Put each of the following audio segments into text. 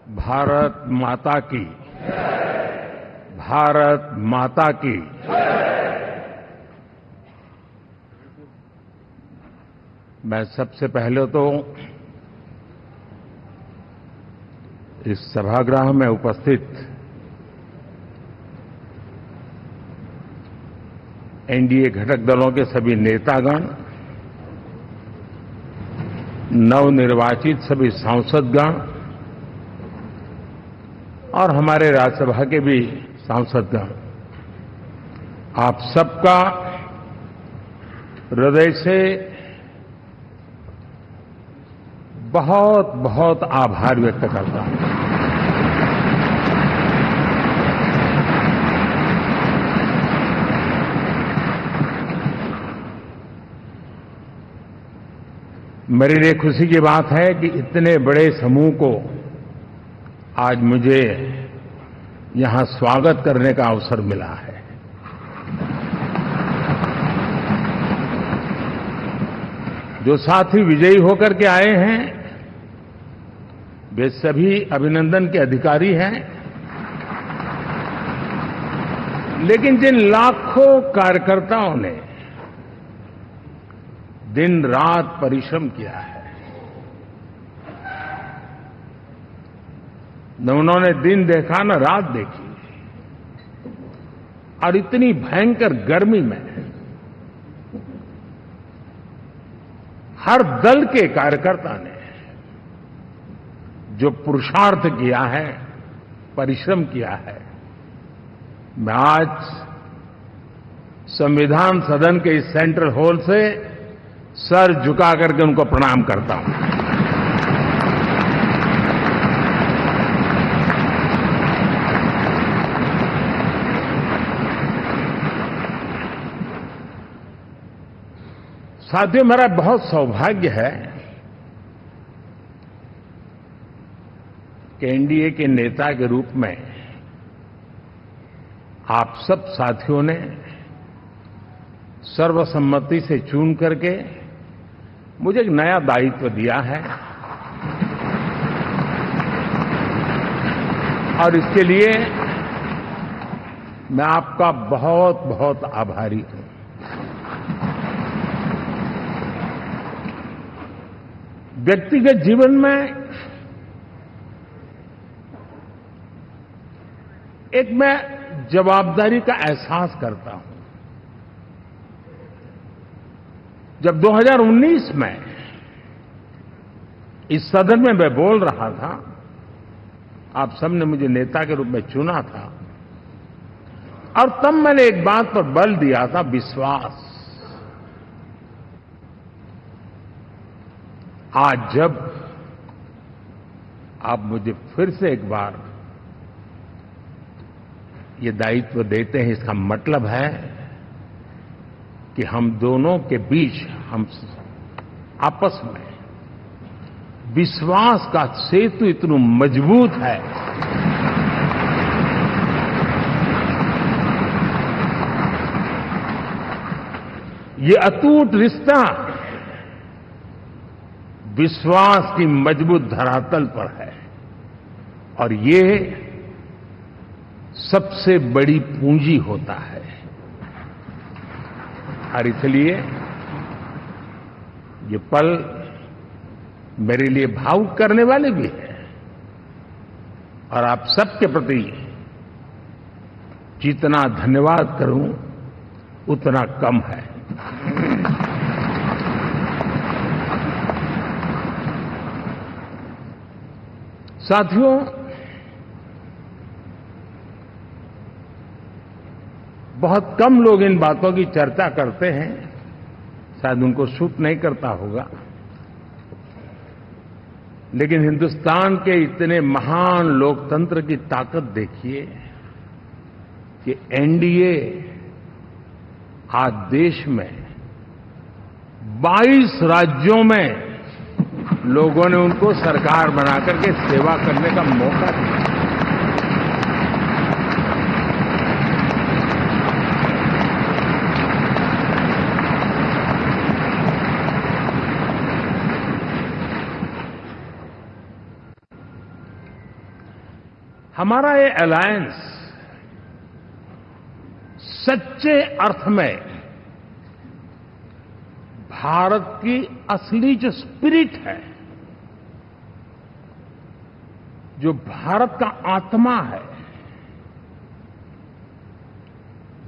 भारत माता की, भारत माता की। मैं सबसे पहले तो इस सभागृह में उपस्थित एनडीए घटक दलों के सभी नेतागण, नवनिर्वाचित सभी सांसदगण और हमारे राज्यसभा के भी सांसदगण, आप सबका हृदय से बहुत बहुत आभार व्यक्त करता हूं। मेरे लिए खुशी की बात है कि इतने बड़े समूह को आज मुझे यहां स्वागत करने का अवसर मिला है। जो साथी विजयी होकर के आए हैं वे सभी अभिनंदन के अधिकारी हैं, लेकिन जिन लाखों कार्यकर्ताओं ने दिन रात परिश्रम किया है, न उन्होंने दिन देखा न रात देखी, और इतनी भयंकर गर्मी में हर दल के कार्यकर्ता ने जो पुरुषार्थ किया है, परिश्रम किया है, मैं आज संविधान सदन के इस सेंट्रल हॉल से सर झुका करके उनको प्रणाम करता हूं। साथियों, मेरा बहुत सौभाग्य है कि एनडीए के नेता के रूप में आप सब साथियों ने सर्वसम्मति से चुन करके मुझे एक नया दायित्व दिया है, और इसके लिए मैं आपका बहुत बहुत आभारी हूं। व्यक्तिगत जीवन में एक मैं जवाबदारी का एहसास करता हूं। जब 2019 में इस सदन में मैं बोल रहा था, आप सबने मुझे नेता के रूप में चुना था, और तब मैंने एक बात पर बल दिया था, विश्वास। आज जब आप मुझे फिर से एक बार ये दायित्व देते हैं, इसका मतलब है कि हम दोनों के बीच, हम आपस में विश्वास का सेतु इतना मजबूत है ये अटूट रिश्ता विश्वास की मजबूत धरातल पर है, और ये सबसे बड़ी पूंजी होता है। और इसलिए ये पल मेरे लिए भावुक करने वाले भी हैं, और आप सबके प्रति जितना धन्यवाद करूं उतना कम है। साथियों, बहुत कम लोग इन बातों की चर्चा करते हैं, शायद उनको सूट नहीं करता होगा, लेकिन हिंदुस्तान के इतने महान लोकतंत्र की ताकत देखिए कि एनडीए आज देश में 22 राज्यों में लोगों ने उनको सरकार बनाकर के सेवा करने का मौका दिया। हमारा ये अलायंस सच्चे अर्थ में भारत की असली जो स्पिरिट है, जो भारत का आत्मा है,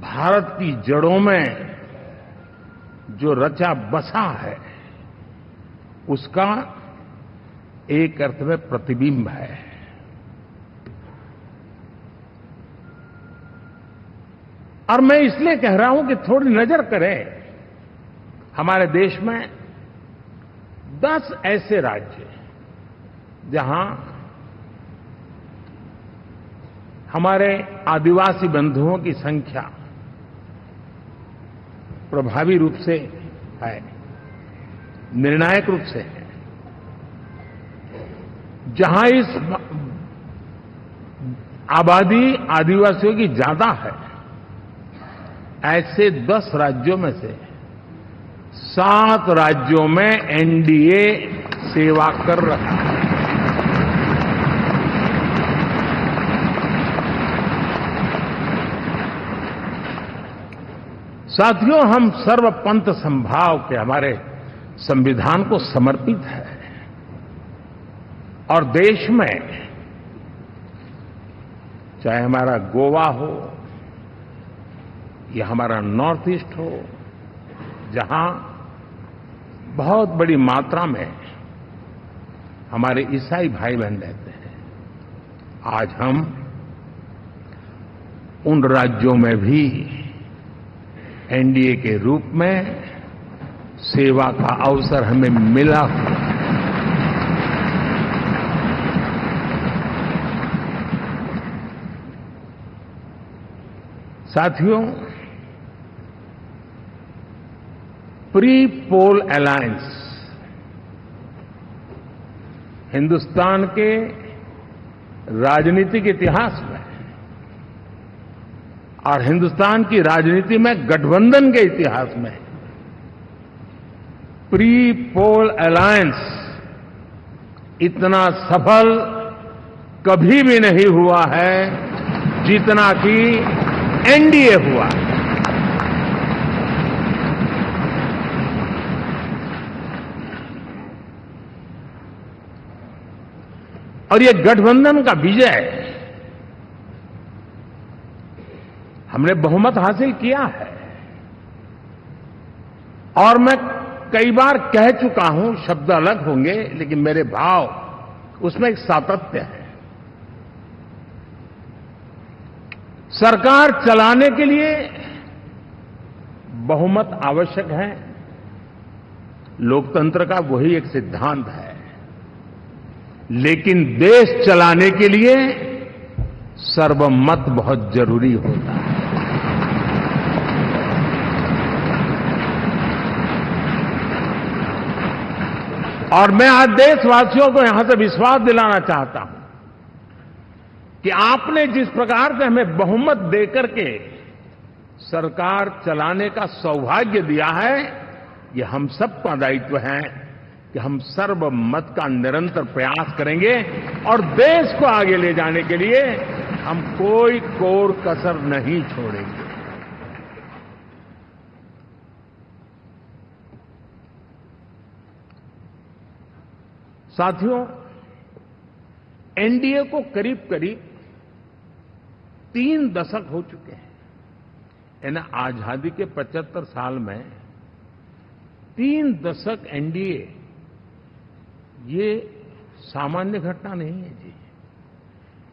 भारत की जड़ों में जो रचा बसा है, उसका एक अर्थ में प्रतिबिंब है। और मैं इसलिए कह रहा हूं कि थोड़ी नजर करें, हमारे देश में 10 ऐसे राज्य जहां हमारे आदिवासी बंधुओं की संख्या प्रभावी रूप से है, निर्णायक रूप से है, जहां इस आबादी आदिवासियों की ज्यादा है, ऐसे 10 राज्यों में से 7 राज्यों में एनडीए सेवा कर रहा है। साथियों, हम सर्वपंथ संभाव के हमारे संविधान को समर्पित है और देश में चाहे हमारा गोवा हो या हमारा नॉर्थ ईस्ट हो, जहां बहुत बड़ी मात्रा में हमारे ईसाई भाई बहन रहते हैं, आज हम उन राज्यों में भी एनडीए के रूप में सेवा का अवसर हमें मिला हुआ है। साथियों, प्री पोल अलायंस हिंदुस्तान के राजनीतिक इतिहास में और हिंदुस्तान की राजनीति में गठबंधन के इतिहास में प्री पोल अलायंस इतना सफल कभी भी नहीं हुआ है जितना कि एनडीए हुआ। और ये गठबंधन का विजय, हमने बहुमत हासिल किया है और मैं कई बार कह चुका हूं, शब्द अलग होंगे लेकिन मेरे भाव उसमें एक सातत्य है। सरकार चलाने के लिए बहुमत आवश्यक है, लोकतंत्र का वही एक सिद्धांत है, लेकिन देश चलाने के लिए सर्वमत बहुत जरूरी होता है। और मैं आज देशवासियों को यहां से विश्वास दिलाना चाहता हूं कि आपने जिस प्रकार से हमें बहुमत देकर के सरकार चलाने का सौभाग्य दिया है, ये हम सबका दायित्व है कि हम सर्वमत का निरंतर प्रयास करेंगे और देश को आगे ले जाने के लिए हम कोई कोर कसर नहीं छोड़ेंगे। साथियों, एनडीए को करीब करीब 3 दशक हो चुके हैं। यानी आजादी के 75 साल में 3 दशक एनडीए, ये सामान्य घटना नहीं है जी।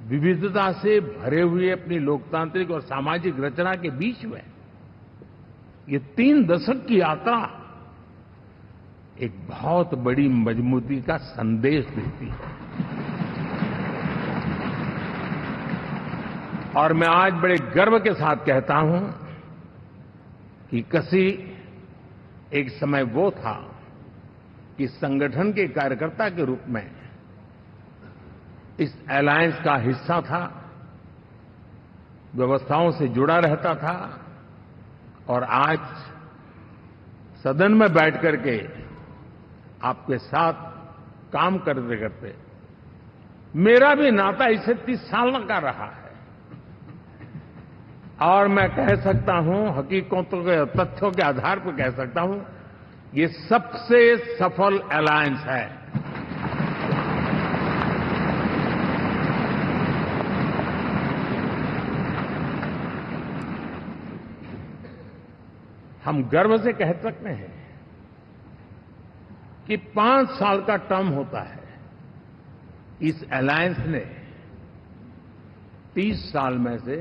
विविधता से भरे हुए अपनी लोकतांत्रिक और सामाजिक रचना के बीच में ये 3 दशक की यात्रा एक बहुत बड़ी मजबूती का संदेश देती है। और मैं आज बड़े गर्व के साथ कहता हूं कि किसी एक समय वो था कि संगठन के कार्यकर्ता के रूप में इस अलायंस का हिस्सा था, व्यवस्थाओं से जुड़ा रहता था और आज सदन में बैठ करके आपके साथ काम करते करते मेरा भी नाता इससे 30 साल का रहा है और मैं कह सकता हूं, हकीकतों के तथ्यों के आधार पर कह सकता हूं, ये सबसे सफल अलायंस है। हम गर्व से कह सकते हैं कि 5 साल का टर्म होता है। इस अलायंस ने 30 साल में से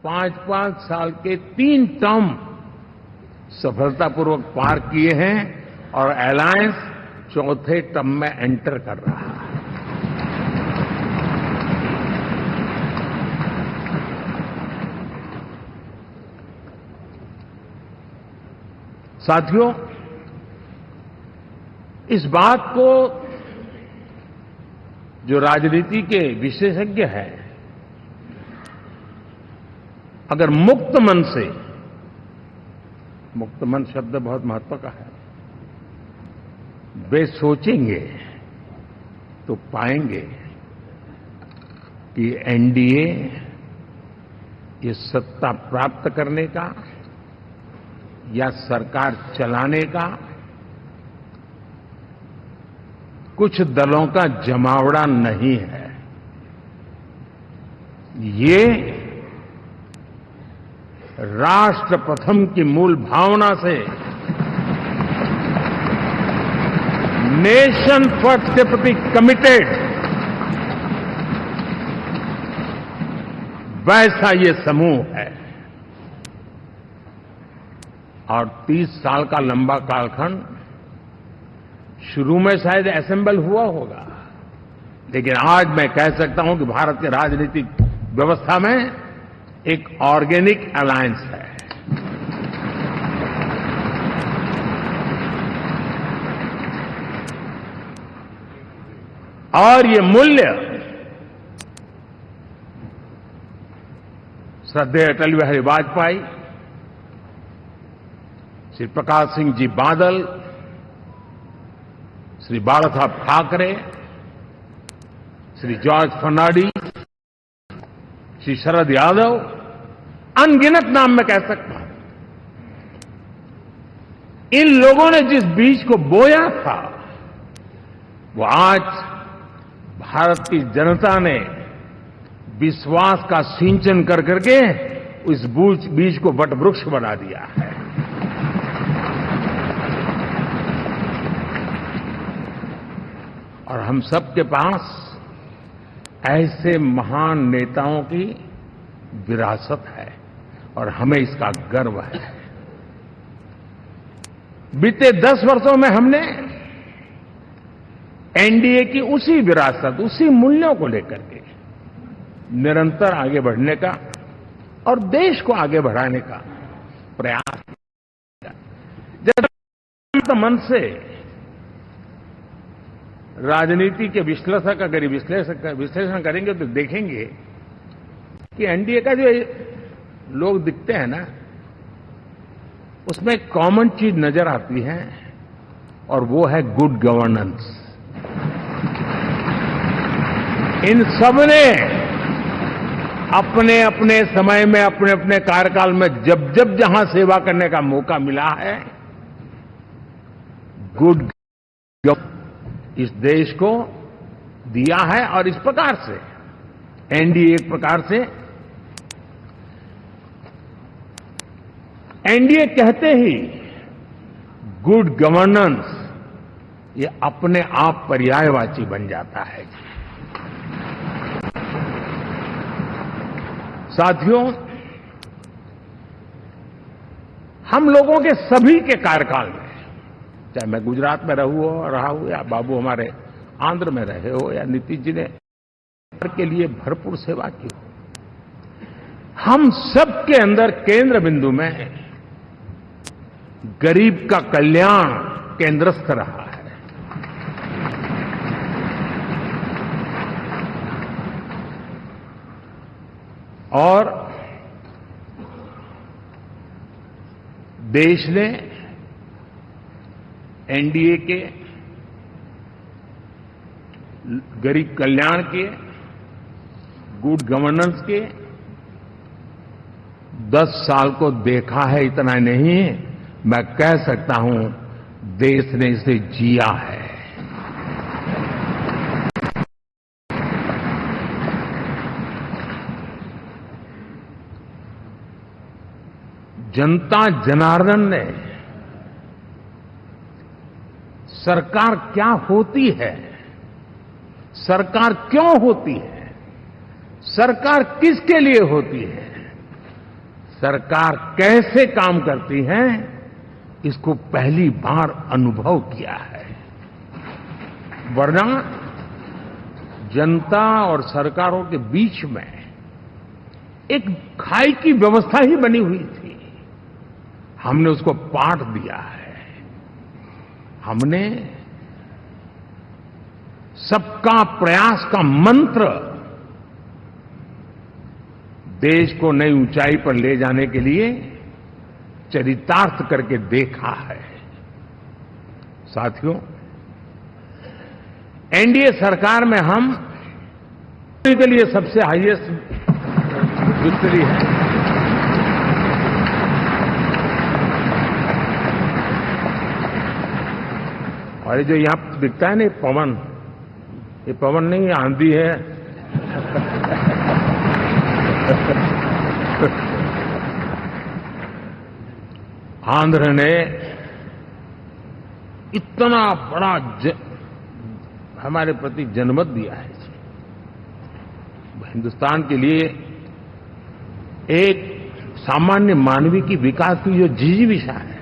5-5 साल के 3 टर्म सफलतापूर्वक पार किए हैं और अलायंस चौथे टर्म में एंटर कर रहा है। साथियों, इस बात को जो राजनीति के विशेषज्ञ हैं, अगर मुक्त मन से, मुक्त मन शब्द बहुत महत्व का है, वे सोचेंगे तो पाएंगे कि एनडीए ये सत्ता प्राप्त करने का या सरकार चलाने का कुछ दलों का जमावड़ा नहीं है। ये राष्ट्र प्रथम की मूल भावना से नेशन फर्स्ट के प्रति कमिटेड वैसा ये समूह है। और 30 साल का लंबा कालखंड शुरू में शायद असेंबल हुआ होगा, लेकिन आज मैं कह सकता हूं कि भारत के राजनीतिक व्यवस्था में एक ऑर्गेनिक अलायंस है। और ये मूल्य श्रद्धेय अटल बिहारी वाजपेयी, श्री प्रकाश सिंह जी बादल, श्री बाला साहब ठाकरे, श्री जॉर्ज फर्नांडिस, श्री शरद यादव, अनगिनत नाम मैं कह सकता हूं। इन लोगों ने जिस बीज को बोया था, वो आज भारत की जनता ने विश्वास का सिंचन कर करके उस बीज को वटवृक्ष बना दिया है। और हम सबके पास ऐसे महान नेताओं की विरासत है और हमें इसका गर्व है। बीते 10 वर्षों में हमने एनडीए की उसी विरासत, उसी मूल्यों को लेकर के निरंतर आगे बढ़ने का और देश को आगे बढ़ाने का प्रयास किया। जब मन से राजनीति के विश्लेषक अगर विश्लेषण करेंगे तो देखेंगे कि एनडीए का जो लोग दिखते हैं ना, उसमें एक कॉमन चीज नजर आती है और वो है गुड गवर्नेंस। इन सबने अपने अपने समय में, अपने अपने कार्यकाल में जब जब जहां सेवा करने का मौका मिला है, गुड इस देश को दिया है। और इस प्रकार से एनडीए एक प्रकार से, एनडीए कहते ही गुड गवर्नेंस ये अपने आप पर्यायवाची बन जाता है। साथियों, हम लोगों के सभी के कार्यकाल में, चाहे मैं गुजरात में रहा हूं या बाबू हमारे आंध्र में रहे हो या नीतीश जी ने के लिए भरपूर सेवा की हो, हम सबके अंदर केंद्र बिंदु में गरीब का कल्याण केंद्रस्थ रहा है। और देश ने एनडीए के गरीब कल्याण के, गुड गवर्नेंस के 10 साल को देखा है। इतना नहीं, मैं कह सकता हूं देश ने इसे जिया है। जनता जनार्दन ने सरकार क्या होती है, सरकार क्यों होती है, सरकार किसके लिए होती है, सरकार कैसे काम करती है, इसको पहली बार अनुभव किया है। वरना जनता और सरकारों के बीच में एक खाई की व्यवस्था ही बनी हुई थी। हमने उसको पाठ दिया है। हमने सबका प्रयास का मंत्र देश को नई ऊंचाई पर ले जाने के लिए चरितार्थ करके देखा है। साथियों, एनडीए सरकार में हम के लिए सबसे हाईएस्ट विक्ट्री है। और ये जो यहां दिखता है ना पवन, ये पवन नहीं, ये आंधी है। आंध्र ने इतना बड़ा हमारे प्रति जनमत दिया है। हिंदुस्तान के लिए एक सामान्य मानवीय की विकास की जो जिजीविषा है,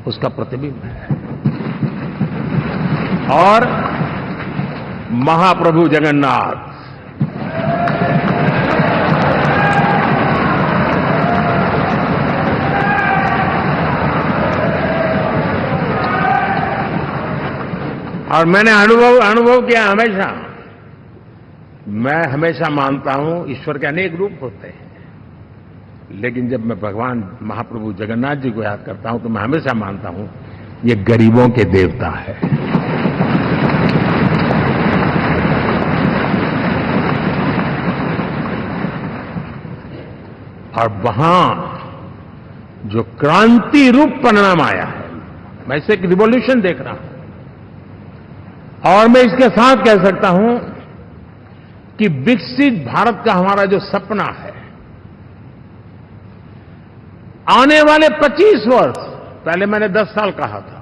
उसका प्रतिबिंब है। और महाप्रभु जगन्नाथ और मैंने अनुभव किया हमेशा। मैं हमेशा मानता हूं ईश्वर के अनेक रूप होते हैं, लेकिन जब मैं भगवान महाप्रभु जगन्नाथ जी को याद करता हूं तो मैं हमेशा मानता हूं ये गरीबों के देवता है। और वहां जो क्रांति रूप परिणाम आया है, मैं इसे एक रिवॉल्यूशन देख रहा हूं। और मैं इसके साथ कह सकता हूं कि विकसित भारत का हमारा जो सपना है, आने वाले 25 वर्ष, पहले मैंने 10 साल कहा था,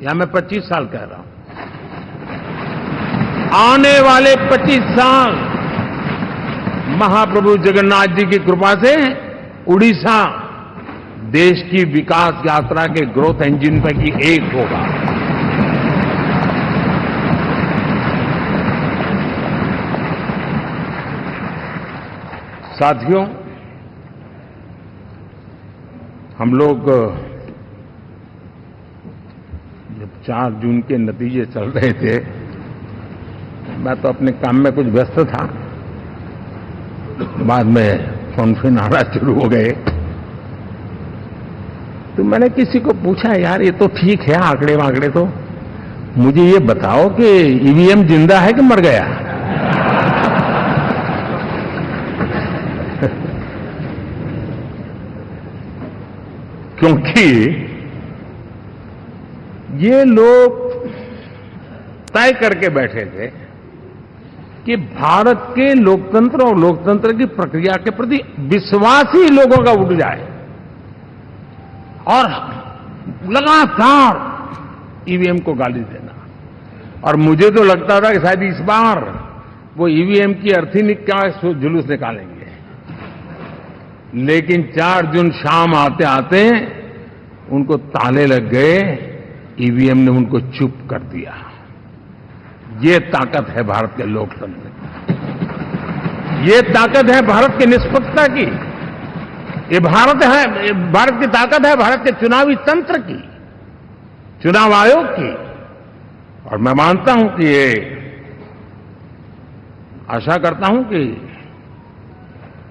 या मैं 25 साल कह रहा हूं, आने वाले 25 साल महाप्रभु जगन्नाथ जी की कृपा से उड़ीसा देश की विकास यात्रा के ग्रोथ इंजन पैकी एक होगा। साथियों, हम लोग जब 4 जून के नतीजे चल रहे थे, मैं तो अपने काम में कुछ व्यस्त था। बाद में फोन आना शुरू हो गए, तो मैंने किसी को पूछा, यार ये तो ठीक है आंकड़े वांकड़े, तो मुझे ये बताओ कि ईवीएम जिंदा है कि मर गया? क्योंकि ये लोग तय करके बैठे थे कि भारत के लोकतंत्र और लोकतंत्र की प्रक्रिया के प्रति विश्वास ही लोगों का उठ जाए, और लगातार ईवीएम को गाली देना। और मुझे तो लगता था कि शायद इस बार वो ईवीएम की अर्थी का जुलूस निकालेंगे, लेकिन 4 जून शाम आते आते उनको ताले लग गए, ईवीएम ने उनको चुप कर दिया। ये ताकत है भारत के लोकतंत्र की, ये ताकत है भारत की निष्पक्षता की, ये भारत की ताकत है भारत के चुनावी तंत्र की, चुनाव आयोग की। और मैं मानता हूं कि ये आशा करता हूं कि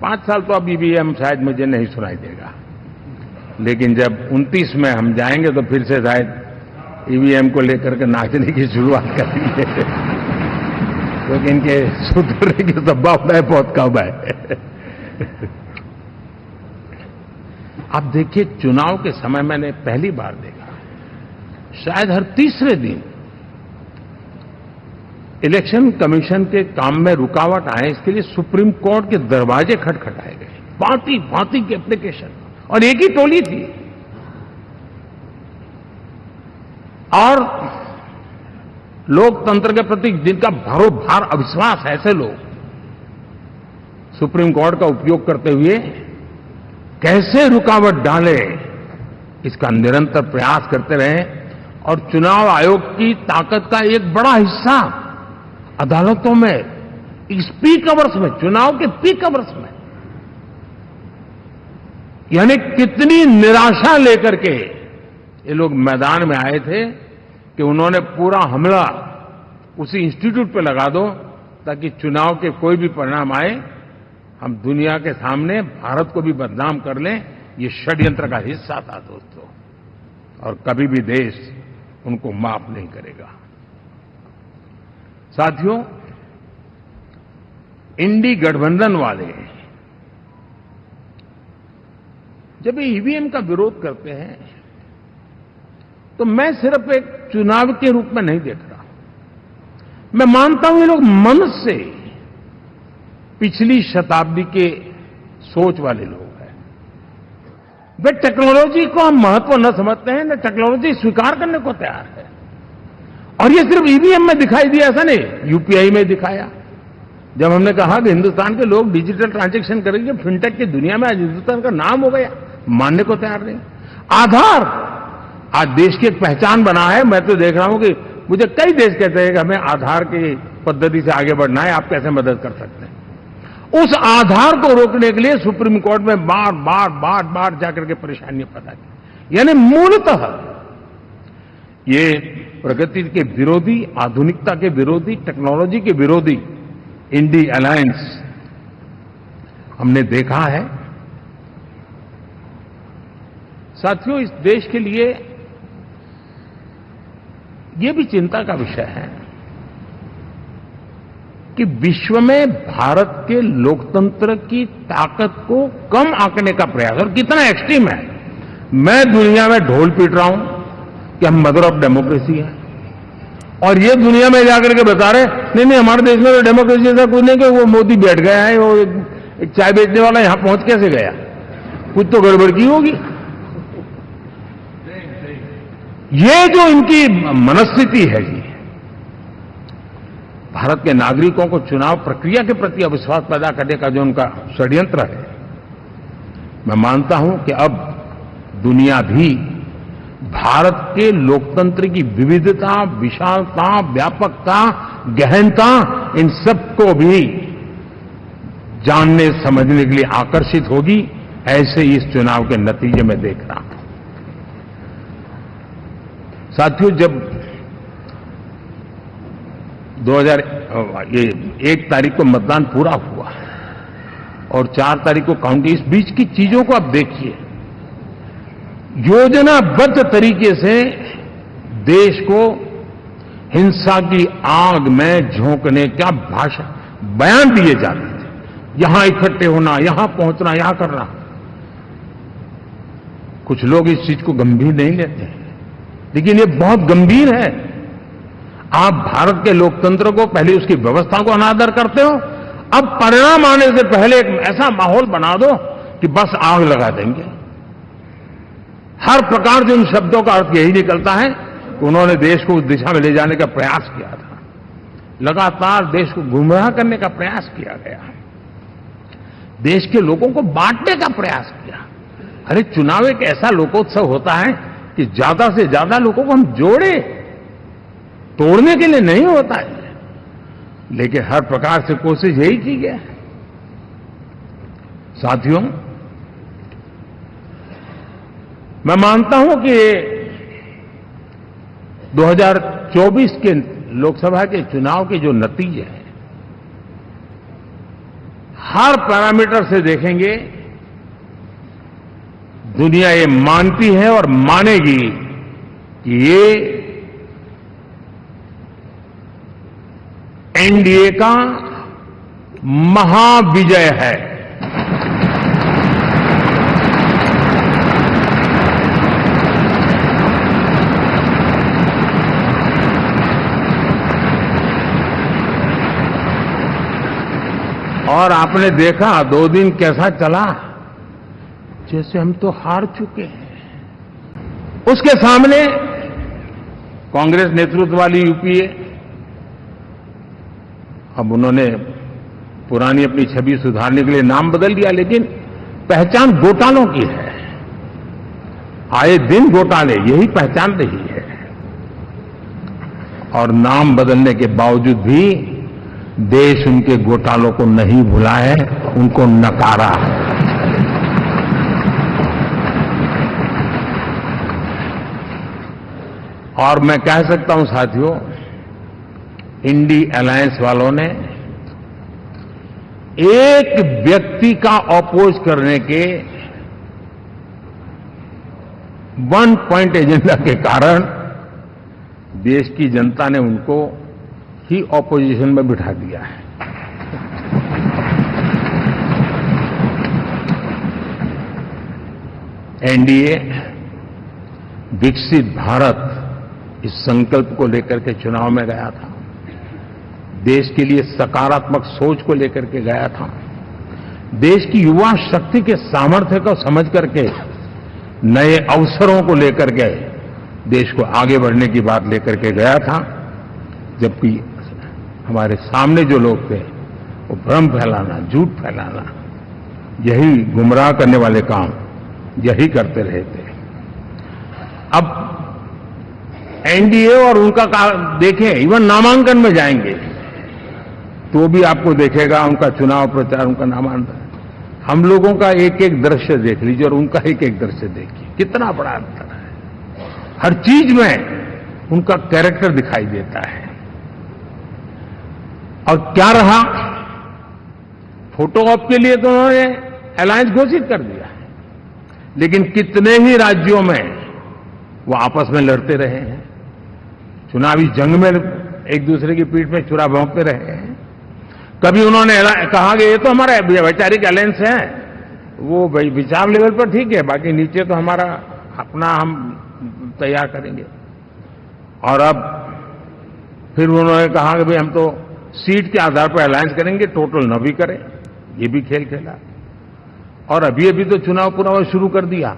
5 साल तो अब ईवीएम शायद मुझे नहीं सुनाई देगा, लेकिन जब 29 में हम जाएंगे तो फिर से शायद ईवीएम को लेकर के नाचने की शुरुआत कर दी है, क्योंकि इनके सुधरने की संभावना बहुत कम है। आप देखिए, चुनाव के समय मैंने पहली बार देखा, शायद हर तीसरे दिन इलेक्शन कमीशन के काम में रुकावट आए, इसके लिए सुप्रीम कोर्ट के दरवाजे खटखटाए गए, भांति भांति की एप्लीकेशन, और एक ही टोली थी। और लोकतंत्र के प्रति जिनका भरोभार अविश्वास है, ऐसे लोग सुप्रीम कोर्ट का उपयोग करते हुए कैसे रुकावट डाले, इसका निरंतर प्रयास करते रहे। और चुनाव आयोग की ताकत का एक बड़ा हिस्सा अदालतों में, इस पीक अवर्स में, चुनाव के पीक अवर्स में, यानी कितनी निराशा लेकर के ये लोग मैदान में आए थे कि उन्होंने पूरा हमला उसी इंस्टीट्यूट पे लगा दो ताकि चुनाव के कोई भी परिणाम आए, हम दुनिया के सामने भारत को भी बदनाम कर लें। ये षड्यंत्र का हिस्सा था दोस्तों, और कभी भी देश उनको माफ नहीं करेगा। साथियों, इंडी गठबंधन वाले जब ये ईवीएम का विरोध करते हैं तो मैं सिर्फ एक चुनाव के रूप में नहीं देख रहा। मैं मानता हूं ये लोग मन से पिछली शताब्दी के सोच वाले लोग हैं। वे टेक्नोलॉजी को हम महत्व न समझते हैं, न टेक्नोलॉजी स्वीकार करने को तैयार है। और ये सिर्फ ईवीएम में दिखाई दिया, ऐसा नहीं, यूपीआई में दिखाया। जब हमने कहा कि हिंदुस्तान के लोग डिजिटल ट्रांजैक्शन करेंगे, फिनटेक की दुनिया में आज हिंदुस्तान का नाम हो गया, मानने को तैयार नहीं। आधार आज देश की एक पहचान बना है। मैं तो देख रहा हूं कि मुझे कई देश कहते हैं कि हमें आधार की पद्धति से आगे बढ़ना है, आप कैसे मदद कर सकते हैं। उस आधार को रोकने के लिए सुप्रीम कोर्ट में बार बार जाकर के परेशानियां पैदा की। यानी मूलतः ये प्रगति के विरोधी, आधुनिकता के विरोधी, टेक्नोलॉजी के विरोधी इंडी अलायंस हमने देखा है। साथियों, इस देश के लिए ये भी चिंता का विषय है कि विश्व में भारत के लोकतंत्र की ताकत को कम आंकने का प्रयास, और कितना एक्सट्रीम है। मैं दुनिया में ढोल पीट रहा हूं कि हम मदर ऑफ डेमोक्रेसी है, और ये दुनिया में जाकर के बता रहे नहीं हमारे देश में तो डेमोक्रेसी ऐसा कुछ नहीं, कि वो मोदी बैठ गया है, वो एक चाय बेचने वाला यहां पहुंच कैसे गया, कुछ तो गड़बड़ की होगी। ये जो इनकी मनस्थिति है जी, भारत के नागरिकों को चुनाव प्रक्रिया के प्रति अविश्वास पैदा करने का जो उनका षड्यंत्र है, मैं मानता हूं कि अब दुनिया भी भारत के लोकतंत्र की विविधता, विशालता, व्यापकता, गहनता, इन सबको भी जानने समझने के लिए आकर्षित होगी। ऐसे इस चुनाव के नतीजे में देख रहा हूं। साथियों, जब 1 तारीख को मतदान पूरा हुआ और 4 तारीख को काउंटिंग, इस बीच की चीजों को आप देखिए। योजनाबद्ध तरीके से देश को हिंसा की आग में झोंकने का बयान दिए जाते थे। यहां इकट्ठे होना, यहां पहुंचना, यहां करना। कुछ लोग इस चीज को गंभीर नहीं लेते हैं, लेकिन ये बहुत गंभीर है। आप भारत के लोकतंत्र को, पहले उसकी व्यवस्था को अनादर करते हो, अब परिणाम आने से पहले एक ऐसा माहौल बना दो कि बस आग लगा देंगे। हर प्रकार से उन शब्दों का अर्थ यही निकलता है कि उन्होंने देश को उस दिशा में ले जाने का प्रयास किया था। लगातार देश को गुमराह करने का प्रयास किया गया, देश के लोगों को बांटने का प्रयास किया। अरे, चुनाव एक ऐसा लोकोत्सव होता है कि ज्यादा से ज्यादा लोगों को हम जोड़े, तोड़ने के लिए नहीं होता है। लेकिन हर प्रकार से कोशिश यही की गई। साथियों, मैं मानता हूं कि 2024 के लोकसभा के चुनाव के जो नतीजे हैं, हर पैरामीटर से देखेंगे, दुनिया ये मानती है और मानेगी कि ये एनडीए का महाविजय है। और आपने देखा 2 दिन कैसा चला, जैसे हम तो हार चुके हैं। उसके सामने कांग्रेस नेतृत्व वाली यूपीए, अब उन्होंने पुरानी अपनी छवि सुधारने के लिए नाम बदल दिया, लेकिन पहचान घोटालों की है। आए दिन घोटाले, यही पहचान रही है। और नाम बदलने के बावजूद भी देश उनके घोटालों को नहीं भुला है, उनको नकारा है। और मैं कह सकता हूं साथियों, इंडी अलायंस वालों ने एक व्यक्ति का अपोज करने के 1 पॉइंट एजेंडा के कारण देश की जनता ने उनको ही ऑपोजिशन में बिठा दिया है। एनडीए विकसित भारत इस संकल्प को लेकर के चुनाव में गया था, देश के लिए सकारात्मक सोच को लेकर के गया था, देश की युवा शक्ति के सामर्थ्य को समझ करके नए अवसरों को लेकर के देश को आगे बढ़ने की बात लेकर के गया था। जबकि हमारे सामने जो लोग थे वो भ्रम फैलाना, झूठ फैलाना, यही गुमराह करने वाले काम यही करते रहे थे। अब एनडीए और उनका देखें, इवन नामांकन में जाएंगे तो भी आपको देखेगा उनका चुनाव प्रचार, उनका नामांकन, हम लोगों का एक एक दृश्य देख लीजिए और उनका एक एक दृश्य देखिए, कितना बड़ा अंतर है। हर चीज में उनका कैरेक्टर दिखाई देता है। और क्या रहा, फोटो ऑप के लिए तो उन्होंने अलायंस घोषित कर दिया है, लेकिन कितने ही राज्यों में वो आपस में लड़ते रहे हैं, चुनावी जंग में एक दूसरे की पीठ में छुरा भोंकते रहे हैं। कभी उन्होंने कहा कि ये तो हमारा वैचारिक अलायंस है, वो विचार लेवल पर ठीक है, बाकी नीचे तो हमारा अपना हम तैयार करेंगे। और अब फिर उन्होंने कहा कि भाई हम तो सीट के आधार पर अलायंस करेंगे, टोटल न भी करें, ये भी खेल खेला। और अभी अभी तो चुनाव पूरा शुरू कर दिया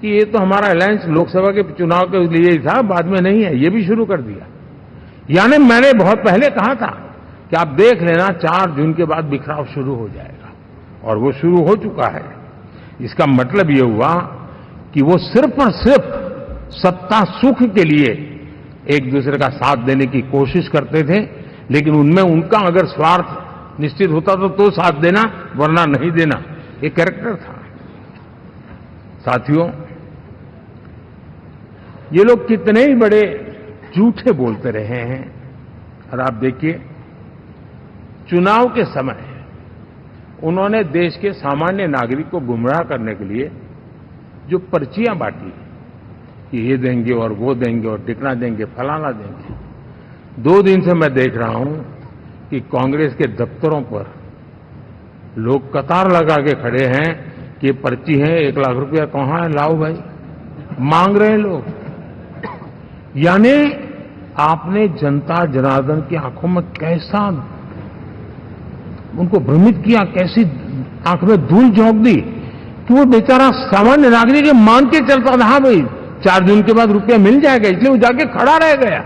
कि ये तो हमारा अलायंस लोकसभा के चुनाव के लिए ही था, बाद में नहीं है, ये भी शुरू कर दिया। यानी मैंने बहुत पहले कहा था कि आप देख लेना 4 जून के बाद बिखराव शुरू हो जाएगा, और वो शुरू हो चुका है। इसका मतलब ये हुआ कि वो सिर्फ और सिर्फ सत्ता सुख के लिए एक दूसरे का साथ देने की कोशिश करते थे, लेकिन उनमें उनका अगर स्वार्थ निश्चित होता तो साथ देना, वरना नहीं देना, ये कैरेक्टर था। साथियों, ये लोग कितने ही बड़े झूठे बोलते रहे हैं। और आप देखिए, चुनाव के समय उन्होंने देश के सामान्य नागरिक को गुमराह करने के लिए जो पर्चियां बांटी कि ये देंगे और वो देंगे और टिकना देंगे, फलाना देंगे, 2 दिन से मैं देख रहा हूं कि कांग्रेस के दफ्तरों पर लोग कतार लगा के खड़े हैं कि ये पर्ची है, 1 लाख रुपया कहां है, लाओ भाई, मांग रहे हैं लोग। यानी आपने जनता जनार्दन की आंखों में कैसा उनको भ्रमित किया, कैसी आंख में धूल झोंक दी कि वो बेचारा सामान्य नागरिक मान के चलता था, हाँ भाई 4 जून के बाद रुपया मिल जाएगा, इसलिए वो जाके खड़ा रह गया।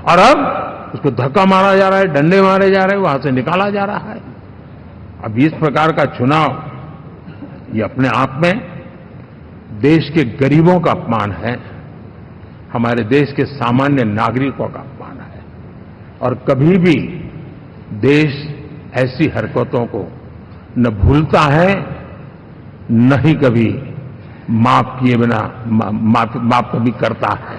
और अब उसको धक्का मारा जा रहा है, डंडे मारे जा रहे हैं, वहां से निकाला जा रहा है। अब इस प्रकार का चुनाव, ये अपने आप में देश के गरीबों का अपमान है, हमारे देश के सामान्य नागरिकों का अपमान है। और कभी भी देश ऐसी हरकतों को न भूलता है, न ही कभी माफ किए बिना माफ कभी करता है।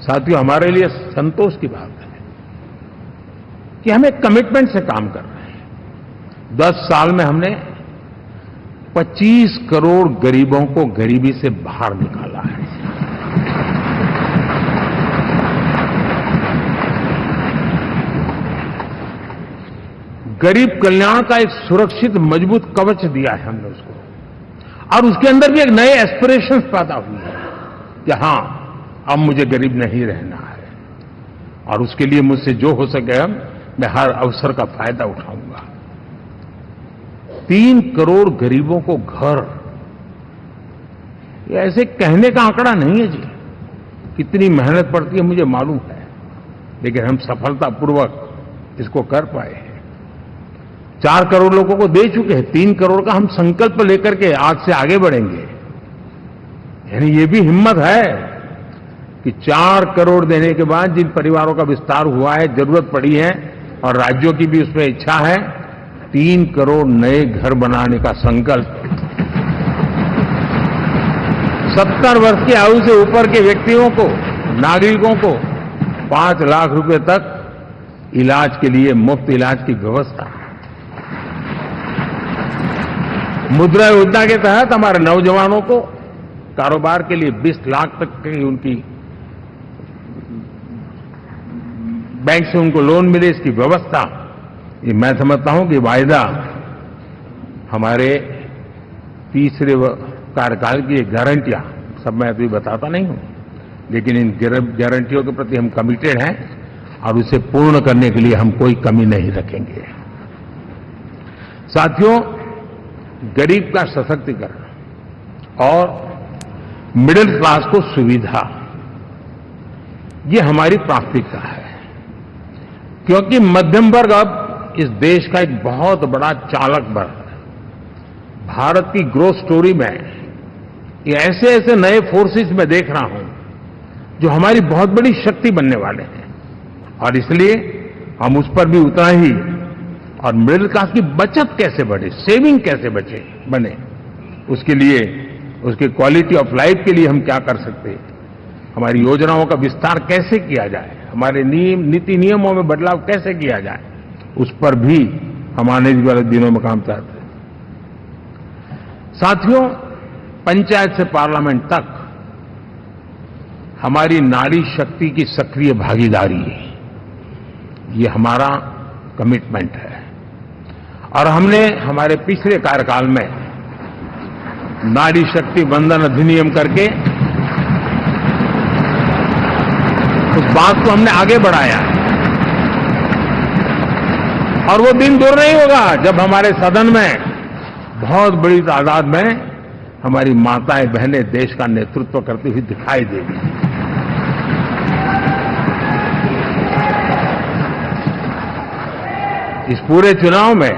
साथियों, हमारे लिए संतोष की बात है कि हम एक कमिटमेंट से काम कर रहे हैं। 10 साल में हमने 25 करोड़ गरीबों को गरीबी से बाहर निकाला है। गरीब कल्याण का एक सुरक्षित मजबूत कवच दिया है हमने उसको, और उसके अंदर भी एक नए एस्पिरेशंस पैदा हुए हैं कि हां, अब मुझे गरीब नहीं रहना है, और उसके लिए मुझसे जो हो सके मैं हर अवसर का फायदा उठाऊंगा। 3 करोड़ गरीबों को घर, ये ऐसे कहने का आंकड़ा नहीं है जी, कितनी मेहनत पड़ती है मुझे मालूम है, लेकिन हम सफलतापूर्वक इसको कर पाए हैं। 4 करोड़ लोगों को दे चुके हैं, 3 करोड़ का हम संकल्प लेकर के आज से आगे बढ़ेंगे। यानी ये भी हिम्मत है कि 4 करोड़ देने के बाद जिन परिवारों का विस्तार हुआ है, जरूरत पड़ी है, और राज्यों की भी उसमें इच्छा है, 3 करोड़ नए घर बनाने का संकल्प। 70 वर्ष की आयु से ऊपर के व्यक्तियों को, नागरिकों को 5 लाख रुपए तक इलाज के लिए मुफ्त इलाज की व्यवस्था। मुद्रा योजना के तहत हमारे नौजवानों को कारोबार के लिए 20 लाख तक की उनकी बैंक से उनको लोन मिले, इसकी व्यवस्था। ये मैं समझता हूं कि वायदा हमारे तीसरे कार्यकाल की गारंटियां, सब मैं अभी बताता नहीं हूं, लेकिन इन गारंटियों के प्रति हम कमिटेड हैं और उसे पूर्ण करने के लिए हम कोई कमी नहीं रखेंगे। साथियों, गरीब का सशक्तिकरण और मिडिल क्लास को सुविधा, ये हमारी प्राथमिकता है, क्योंकि मध्यम वर्ग अब इस देश का एक बहुत बड़ा चालक बल है। भारत की ग्रोथ स्टोरी में ये ऐसे ऐसे नए फोर्सेस में देख रहा हूं जो हमारी बहुत बड़ी शक्ति बनने वाले हैं, और इसलिए हम उस पर भी उतना ही, और मिडिल क्लास की बचत कैसे बढ़े, सेविंग कैसे बने, उसके लिए, उसकी क्वालिटी ऑफ लाइफ के लिए हम क्या कर सकते हैं, हमारी योजनाओं का विस्तार कैसे किया जाए, हमारे नीति नियमों में बदलाव कैसे किया जाए, उस पर भी हम आने वाले दिनों में काम चाहते हैं। साथियों, पंचायत से पार्लियामेंट तक हमारी नारी शक्ति की सक्रिय भागीदारी, ये हमारा कमिटमेंट है, और हमने हमारे पिछले कार्यकाल में नारी शक्ति वंदन अधिनियम करके उस बात को हमने आगे बढ़ाया, और वो दिन दूर नहीं होगा जब हमारे सदन में बहुत बड़ी तादाद में हमारी माताएं बहनें देश का नेतृत्व करती हुई दिखाई देगी। इस पूरे चुनाव में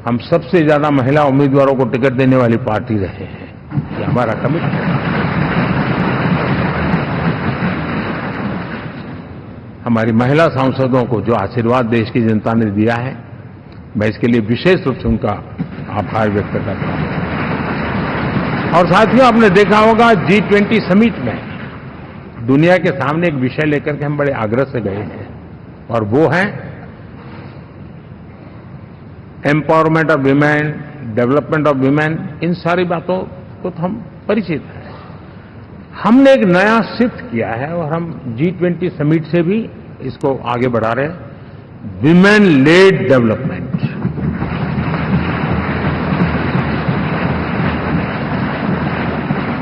हम सबसे ज्यादा महिला उम्मीदवारों को टिकट देने वाली पार्टी रहे हैं, ये हमारा कमिटमेंट है। हमारी महिला सांसदों को जो आशीर्वाद देश की जनता ने दिया है, मैं इसके लिए विशेष रूप से उनका आभार व्यक्त करता हूं। और साथियों, आपने देखा होगा G20 समिट में दुनिया के सामने एक विषय लेकर के हम बड़े आग्रह से गए हैं, और वो है empowerment of women, development of women. इन सारी बातों को तो हम परिचित हैं। हमने एक नया शिफ्ट किया है, और हम G20 समिट से भी इसको आगे बढ़ा रहे हैं, विमेन लेड डेवलपमेंट।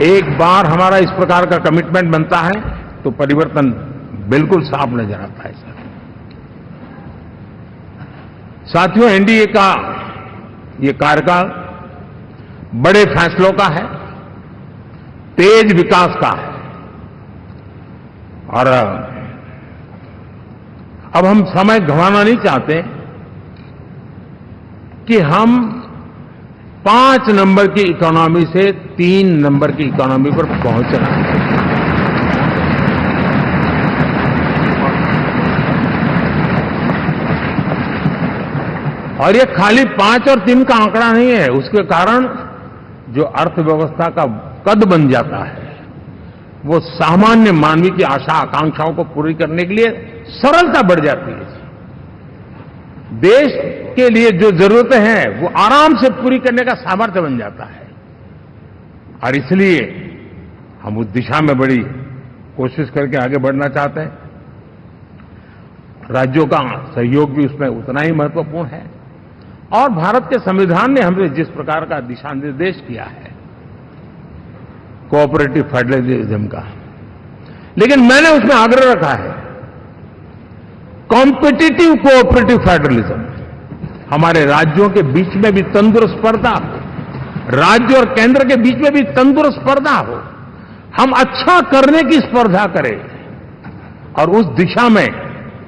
एक बार हमारा इस प्रकार का कमिटमेंट बनता है तो परिवर्तन बिल्कुल साफ नजर आता है। साथियों, एनडीए का ये कार्यकाल बड़े फैसलों का है, तेज विकास का है, और अब हम समय गंवाना नहीं चाहते कि हम 5 नंबर की इकोनॉमी से 3 नंबर की इकोनॉमी पर पहुंचना है। और ये खाली 5 और 3 का आंकड़ा नहीं है, उसके कारण जो अर्थव्यवस्था का कद बन जाता है, वो सामान्य मानवीय की आशा आकांक्षाओं को पूरी करने के लिए सरलता बढ़ जाती है। देश के लिए जो जरूरतें हैं वो आराम से पूरी करने का सामर्थ्य बन जाता है, और इसलिए हम उस दिशा में बड़ी कोशिश करके आगे बढ़ना चाहते हैं। राज्यों का सहयोग भी उसमें उतना ही महत्वपूर्ण है। और भारत के संविधान ने हमें जिस प्रकार का दिशा निर्देश किया है कोऑपरेटिव फेडरलिज्म का, लेकिन मैंने उसमें आग्रह रखा है कॉम्पिटिटिव कोऑपरेटिव फेडरलिज्म। हमारे राज्यों के बीच में भी तंदुरुस्त स्पर्धा हो, राज्य और केंद्र के बीच में भी तंदुरुस्त स्पर्धा हो, हम अच्छा करने की स्पर्धा करें और उस दिशा में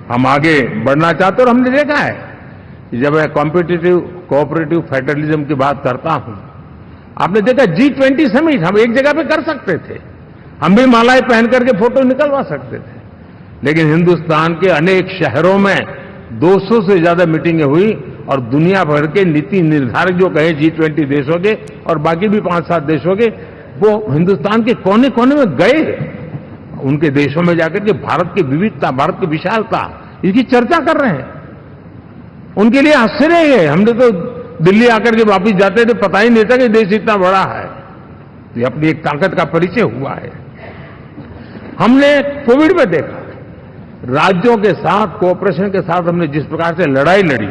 हम आगे बढ़ना चाहते हैं। और हमने देखा है कि जब मैं कॉम्पिटिटिव कोऑपरेटिव फेडरलिज्म की बात करता हूं, आपने देखा G20 समिट हम एक जगह पे कर सकते थे, हम भी मालाएं पहन करके फोटो निकलवा सकते थे, लेकिन हिंदुस्तान के अनेक शहरों में 200 से ज्यादा मीटिंगें हुई और दुनिया भर के नीति निर्धारक जो कहे G20 देशों के और बाकी भी 5-7 देशों के, वो हिंदुस्तान के कोने कोने में गए, उनके देशों में जाकर के भारत की विविधता, भारत की विशालता, इसकी चर्चा कर रहे हैं। उनके लिए आश्चर्य है, हमने तो दिल्ली आकर के वापिस जाते थे, पता ही नहीं था कि देश इतना बड़ा है। ये अपनी एक ताकत का परिचय हुआ है। हमने कोविड में देखा राज्यों के साथ कोऑपरेशन के साथ हमने जिस प्रकार से लड़ाई लड़ी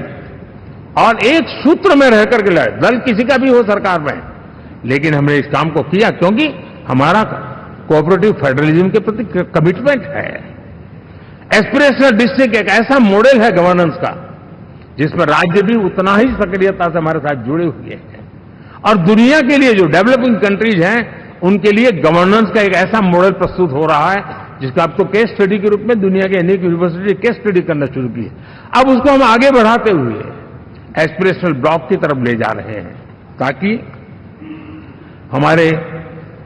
और एक सूत्र में रह करके लड़े, दल किसी का भी हो सरकार में, लेकिन हमने इस काम को किया क्योंकि हमारा कोऑपरेटिव फेडरलिज्म के प्रति कमिटमेंट है। एस्पिरेशनल डिस्ट्रिक्ट एक ऐसा मॉडल है गवर्नेंस का जिसमें राज्य भी उतना ही सक्रियता से हमारे साथ जुड़े हुए हैं, और दुनिया के लिए जो डेवलपिंग कंट्रीज हैं उनके लिए गवर्नेंस का एक ऐसा मॉडल प्रस्तुत हो रहा है जिसका अब तो केस स्टडी के रूप में दुनिया के अनेक यूनिवर्सिटी केस स्टडी करना शुरू की है। अब उसको हम आगे बढ़ाते हुए एस्पिरेशनल ब्लॉक की तरफ ले जा रहे हैं ताकि हमारे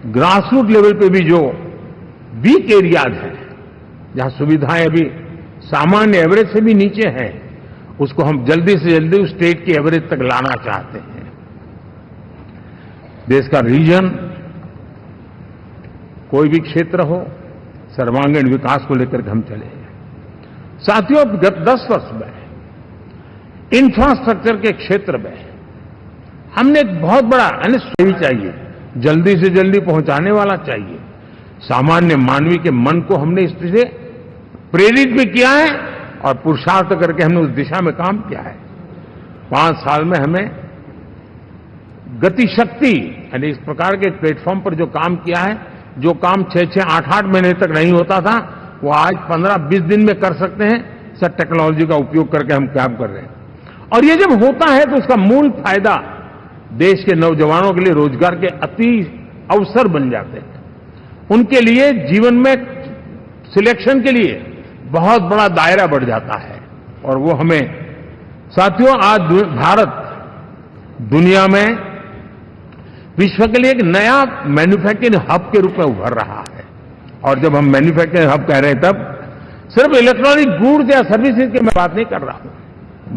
ग्रासरूट लेवल पे भी जो वीक एरियाज हैं, जहां सुविधाएं अभी सामान्य एवरेज से भी नीचे हैं, उसको हम जल्दी से जल्दी उस स्टेट की एवरेज तक लाना चाहते हैं। देश का रीजन कोई भी क्षेत्र हो, सर्वांगीण विकास को लेकर के हम चले हैं। साथियों, गत 10 वर्ष में इंफ्रास्ट्रक्चर के क्षेत्र में हमने एक बहुत बड़ा सही चाहिए, जल्दी से जल्दी पहुंचाने वाला चाहिए, सामान्य मानवीय के मन को हमने इस से प्रेरित भी किया है और पुरुषार्थ करके हमने उस दिशा में काम किया है। 5 साल में हमें गति शक्ति यानी इस प्रकार के प्लेटफॉर्म पर जो काम किया है, जो काम 6-6, 8-8 महीने तक नहीं होता था, वो आज 15-20 दिन में कर सकते हैं। सर टेक्नोलॉजी का उपयोग करके हम काम कर रहे हैं, और ये जब होता है तो उसका मूल फायदा देश के नौजवानों के लिए रोजगार के अति अवसर बन जाते हैं। उनके लिए जीवन में सिलेक्शन के लिए बहुत बड़ा दायरा बढ़ जाता है, और वो हमें साथियों आज भारत दुनिया में विश्व के लिए एक नया मैन्युफैक्चरिंग हब के रूप में उभर रहा है। और जब हम मैन्युफैक्चरिंग हब कह रहे हैं तब सिर्फ इलेक्ट्रॉनिक गुड्स या सर्विसेज की मैं बात नहीं कर रहा हूं,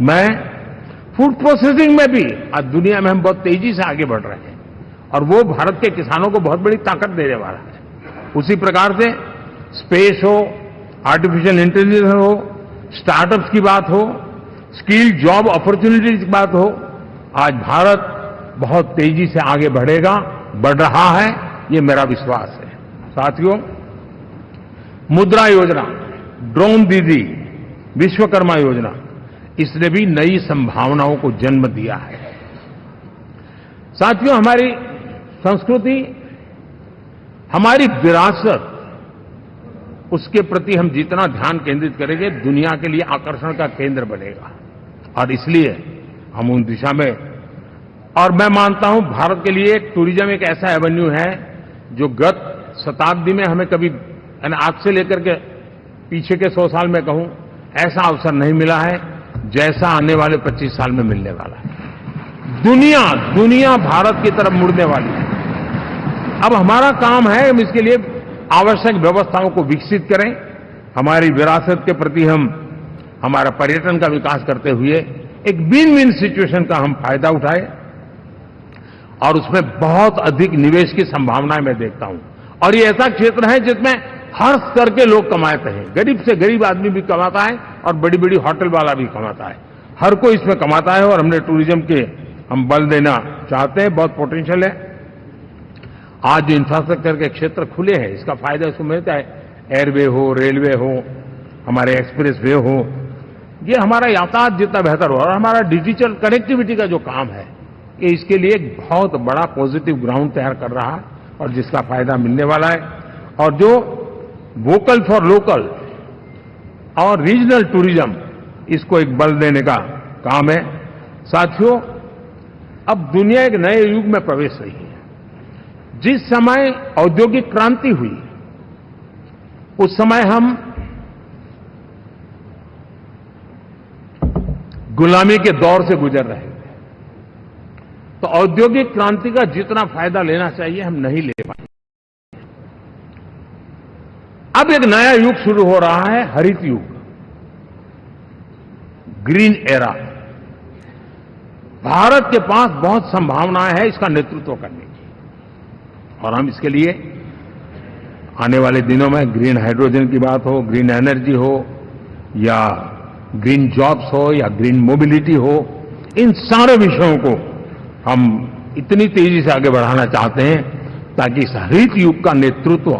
मैं फूड प्रोसेसिंग में भी आज दुनिया में हम बहुत तेजी से आगे बढ़ रहे हैं, और वो भारत के किसानों को बहुत बड़ी ताकत देने वाला है। उसी प्रकार से स्पेस हो, आर्टिफिशियल इंटेलिजेंस हो, स्टार्टअप्स की बात हो, स्किल जॉब अपॉर्चुनिटीज की बात हो, आज भारत बहुत तेजी से आगे बढ़ेगा, बढ़ रहा है, ये मेरा विश्वास है। साथियों, मुद्रा योजना, ड्रोन दीदी, विश्वकर्मा योजना, इसने भी नई संभावनाओं को जन्म दिया है। साथियों, हमारी संस्कृति, हमारी विरासत, उसके प्रति हम जितना ध्यान केंद्रित करेंगे दुनिया के लिए आकर्षण का केंद्र बनेगा, और इसलिए हम उन दिशा में, और मैं मानता हूं भारत के लिए टूरिज्म एक ऐसा एवेन्यू है जो गत शताब्दी में हमें कभी, आज से लेकर के पीछे के 100 साल में कहूं, ऐसा अवसर नहीं मिला है जैसा आने वाले 25 साल में मिलने वाला है। दुनिया भारत की तरफ मुड़ने वाली है। अब हमारा काम है हम इसके लिए आवश्यक व्यवस्थाओं को विकसित करें, हमारी विरासत के प्रति हम हमारा पर्यटन का विकास करते हुए एक विन विन सिचुएशन का हम फायदा उठाएं, और उसमें बहुत अधिक निवेश की संभावनाएं मैं देखता हूं। और ये ऐसा क्षेत्र है जिसमें हर स्तर के लोग कमाते हैं, गरीब से गरीब आदमी भी कमाता है और बड़ी बड़ी होटल वाला भी कमाता है, हर कोई इसमें कमाता है, और हमने टूरिज्म के हम बल देना चाहते हैं, बहुत पोटेंशियल है। आज जो इंफ्रास्ट्रक्चर के क्षेत्र खुले हैं, इसका फायदा इसको मिलता है, एयरवे हो, रेलवे हो, हमारे एक्सप्रेस वे हो, ये हमारा यातायात जितना बेहतर हो और हमारा डिजिटल कनेक्टिविटी का जो काम है, ये इसके लिए एक बहुत बड़ा पॉजिटिव ग्राउंड तैयार कर रहा है और जिसका फायदा मिलने वाला है। और जो वोकल फॉर लोकल और रीजनल टूरिज्म, इसको एक बल देने का काम है। साथियों, अब दुनिया एक नए युग में प्रवेश रही है। जिस समय औद्योगिक क्रांति हुई, उस समय हम गुलामी के दौर से गुजर रहे थे, तो औद्योगिक क्रांति का जितना फायदा लेना चाहिए हम नहीं ले पाए। अब एक नया युग शुरू हो रहा है, हरित युग, ग्रीन एरा। भारत के पास बहुत संभावनाएं हैं इसका नेतृत्व करने की, और हम इसके लिए आने वाले दिनों में ग्रीन हाइड्रोजन की बात हो, ग्रीन एनर्जी हो, या ग्रीन जॉब्स हो, या ग्रीन मोबिलिटी हो, इन सारे विषयों को हम इतनी तेजी से आगे बढ़ाना चाहते हैं ताकि इस हरित युग का नेतृत्व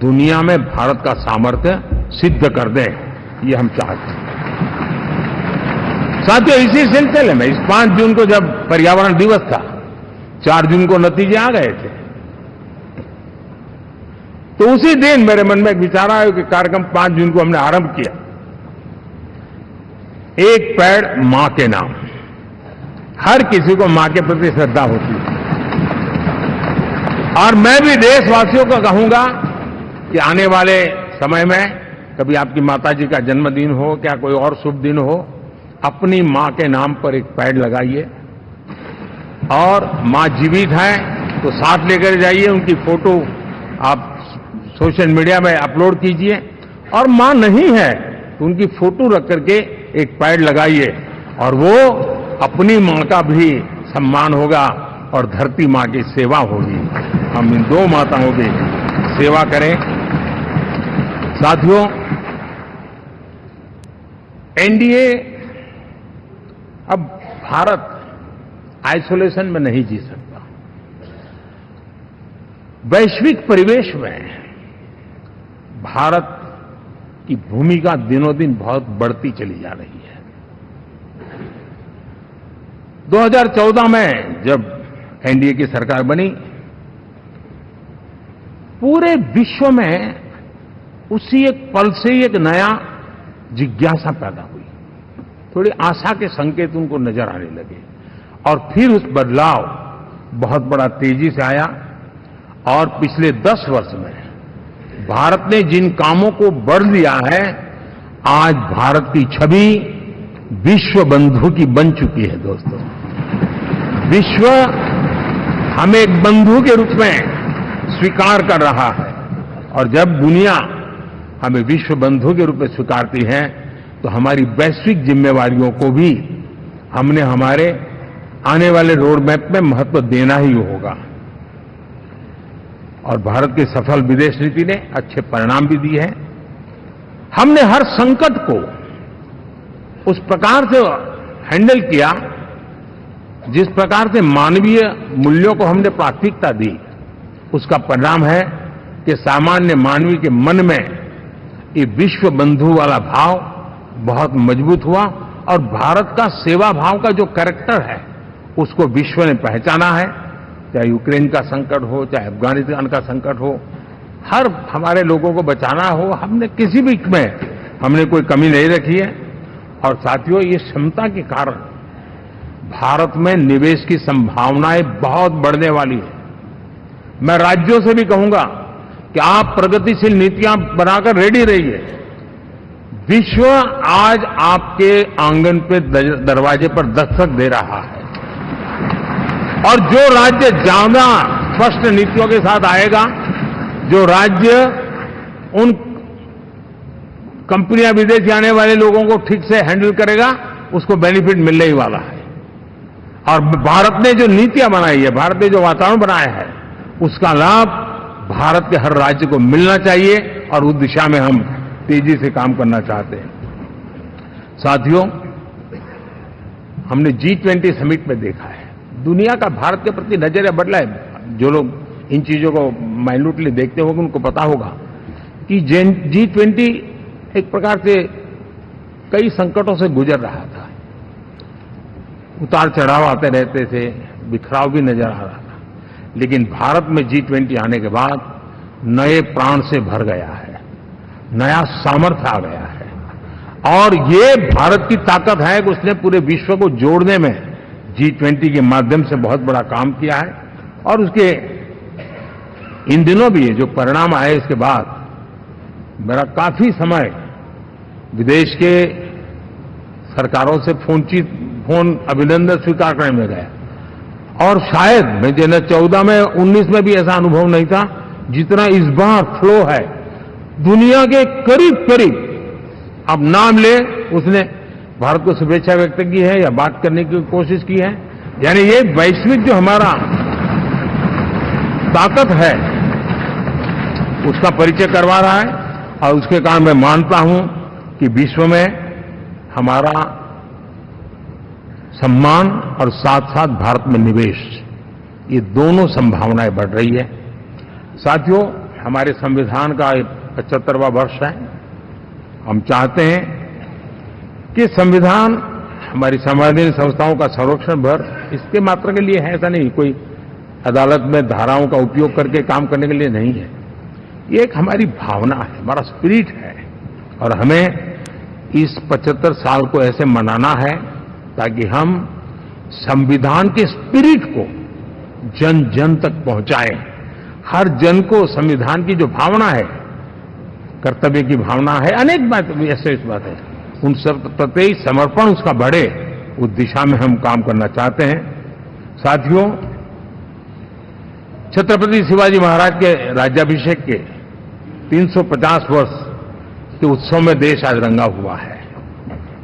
दुनिया में भारत का सामर्थ्य सिद्ध कर दें, ये हम चाहते हैं। साथियों, इसी सिलसिले में इस 5 जून को जब पर्यावरण दिवस था, 4 जून को नतीजे आ गए थे, तो उसी दिन मेरे मन में एक विचार आया कि कार्यक्रम 5 जून को हमने आरंभ किया, एक पेड़ मां के नाम। हर किसी को मां के प्रति श्रद्धा होती है, और मैं भी देशवासियों को कहूंगा कि आने वाले समय में कभी आपकी माताजी का जन्मदिन हो, क्या कोई और शुभ दिन हो, अपनी मां के नाम पर एक पेड़ लगाइए, और मां जीवित है तो साथ लेकर जाइए, उनकी फोटो आप सोशल मीडिया में अपलोड कीजिए, और मां नहीं है तो उनकी फोटो रख करके एक पेड़ लगाइए, और वो अपनी मां का भी सम्मान होगा और धरती मां की सेवा होगी। हम इन 2 माताओं की सेवा करें। साथियों, एनडीए, अब भारत आइसोलेशन में नहीं जी सकता। वैश्विक परिवेश में भारत की भूमिका दिनों दिन बहुत बढ़ती चली जा रही है। 2014 में जब एनडीए की सरकार बनी, पूरे विश्व में उसी एक पल से ही एक नया जिज्ञासा पैदा हुई, थोड़ी आशा के संकेत उनको नजर आने लगे, और फिर उस बदलाव बहुत बड़ा तेजी से आया। और पिछले 10 वर्ष में भारत ने जिन कामों को बढ़ लिया है, आज भारत की छवि विश्व बंधु की बन चुकी है। दोस्तों, विश्व हमें एक बंधु के रूप में स्वीकार कर रहा है, और जब दुनिया हमें विश्व बंधु के रूप में स्वीकारती है, तो हमारी वैश्विक जिम्मेवारियों को भी हमने हमारे आने वाले रोड मैप में महत्व देना ही होगा। और भारत की सफल विदेश नीति ने अच्छे परिणाम भी दिए हैं। हमने हर संकट को उस प्रकार से हैंडल किया जिस प्रकार से मानवीय मूल्यों को हमने प्राथमिकता दी। उसका परिणाम है कि सामान्य मानवीय के मन में ये विश्व बंधु वाला भाव बहुत मजबूत हुआ, और भारत का सेवा भाव का जो कैरेक्टर है उसको विश्व ने पहचाना है। चाहे यूक्रेन का संकट हो, चाहे अफगानिस्तान का संकट हो, हर हमारे लोगों को बचाना हो, हमने किसी भी में हमने कोई कमी नहीं रखी है। और साथियों, ये क्षमता के कारण भारत में निवेश की संभावनाएं बहुत बढ़ने वाली है। मैं राज्यों से भी कहूंगा कि आप प्रगतिशील नीतियां बनाकर रेडी रहिए। विश्व आज आपके आंगन पे दरवाजे पर दस्तक दे रहा है, और जो राज्य ज्यादा स्पष्ट नीतियों के साथ आएगा, जो राज्य उन कंपनियां विदेश आने वाले लोगों को ठीक से हैंडल करेगा, उसको बेनिफिट मिलने ही वाला है। और भारत ने जो नीतियां बनाई है, भारत ने जो वातावरण बनाया है, उसका लाभ भारत के हर राज्य को मिलना चाहिए, और उस दिशा में हम तेजी से काम करना चाहते हैं। साथियों, हमने G20 समिट में देखा है, दुनिया का भारत के प्रति नजरिया बदला है। जो लोग इन चीजों को माइन्यूटली देखते होंगे उनको पता होगा कि G20 एक प्रकार से कई संकटों से गुजर रहा था। उतार चढ़ाव आते रहते थे, बिखराव भी नजर आ रहा था, लेकिन भारत में G20 आने के बाद नए प्राण से भर गया है, नया सामर्थ्य आ गया है। और ये भारत की ताकत है कि उसने पूरे विश्व को जोड़ने में G20 के माध्यम से बहुत बड़ा काम किया है। और उसके इन दिनों भी जो परिणाम आए इसके बाद मेरा काफी समय विदेश के सरकारों से फोन अभिनंदन स्वीकार करने में गया। और शायद मैं 2014 में 19 में भी ऐसा अनुभव नहीं था जितना इस बार फ्लो है। दुनिया के करीब करीब अब नाम ले उसने भारत को शुभेच्छा व्यक्त की है या बात करने की कोशिश की है। यानी ये वैश्विक जो हमारा ताकत है उसका परिचय करवा रहा है। और उसके कारण मैं मानता हूं कि विश्व में हमारा सम्मान और साथ साथ भारत में निवेश, ये दोनों संभावनाएं बढ़ रही है। साथियों, हमारे संविधान का 75वां वर्ष है। हम चाहते हैं कि संविधान हमारी संवैधानिक संस्थाओं का संरक्षण भर इसके मात्र के लिए है, ऐसा नहीं, कोई अदालत में धाराओं का उपयोग करके काम करने के लिए नहीं है। ये एक हमारी भावना है, हमारा स्पिरिट है। और हमें इस 75 साल को ऐसे मनाना है ताकि हम संविधान के स्पिरिट को जन जन तक पहुंचाएं। हर जन को संविधान की जो भावना है, कर्तव्य की भावना है, अनेक बात ऐसे इस बात है, उन सब प्रति समर्पण उसका बढ़े, उस दिशा में हम काम करना चाहते हैं। साथियों, छत्रपति शिवाजी महाराज के राज्याभिषेक के 350 वर्ष के उत्सव में देश आज रंगा हुआ है।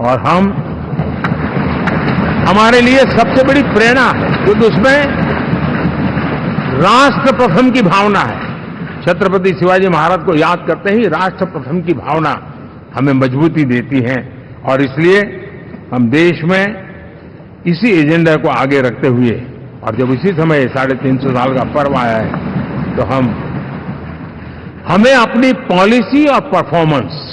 और हमारे लिए सबसे बड़ी प्रेरणा है क्योंकि उसमें राष्ट्र प्रथम की भावना है। छत्रपति शिवाजी महाराज को याद करते ही राष्ट्र प्रथम की भावना हमें मजबूती देती है। और इसलिए हम देश में इसी एजेंडा को आगे रखते हुए, और जब इसी समय 350 साल का पर्व आया है, तो हमें अपनी पॉलिसी और परफॉर्मेंस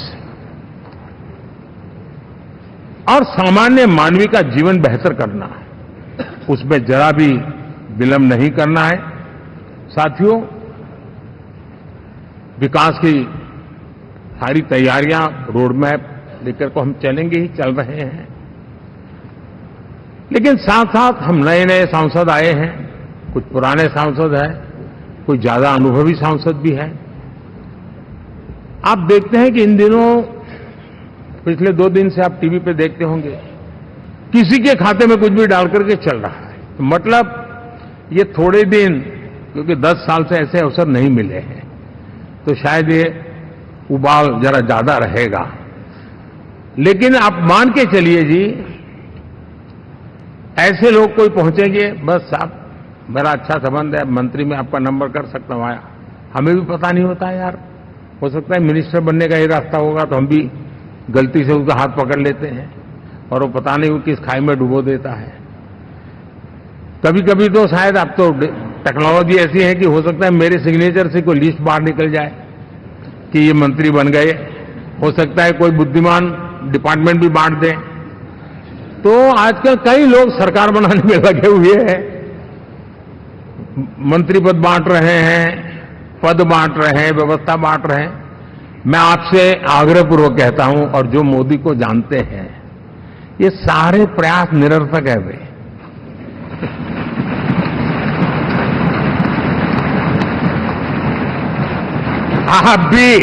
और सामान्य मानवीय का जीवन बेहतर करना है, उसमें जरा भी विलंब नहीं करना है। साथियों, विकास की सारी तैयारियां, रोड मैप लेकर को हम चलेंगे ही, चल रहे हैं। लेकिन साथ साथ हम नए नए सांसद आए हैं, कुछ पुराने सांसद हैं, कुछ ज्यादा अनुभवी सांसद भी हैं। आप देखते हैं कि इन दिनों पिछले 2 दिन से आप टीवी पे देखते होंगे, किसी के खाते में कुछ भी डाल करके चल रहा है। तो मतलब ये थोड़े दिन, क्योंकि 10 साल से ऐसे अवसर नहीं मिले हैं, तो शायद ये उबाल जरा ज्यादा रहेगा। लेकिन आप मान के चलिए जी, ऐसे लोग कोई पहुंचेंगे, बस साहब मेरा अच्छा संबंध है, मंत्री में आपका नंबर कर सकता हूं, आया, हमें भी पता नहीं होता यार, हो सकता है मिनिस्टर बनने का ही रास्ता होगा, तो हम भी गलती से उसका हाथ पकड़ लेते हैं और वो पता नहीं वो किस खाई में डुबो देता है। कभी कभी तो शायद अब तो टेक्नोलॉजी ऐसी है कि हो सकता है मेरे सिग्नेचर से कोई लिस्ट बाहर निकल जाए कि ये मंत्री बन गए, हो सकता है कोई बुद्धिमान डिपार्टमेंट भी बांट दे। तो आजकल कई लोग सरकार बनाने में लगे हुए हैं, मंत्री पद बांट रहे हैं, पद बांट रहे हैं, व्यवस्था बांट रहे हैं। मैं आपसे आग्रहपूर्वक कहता हूं, और जो मोदी को जानते हैं, ये सारे प्रयास निरर्थक है वे। आप भी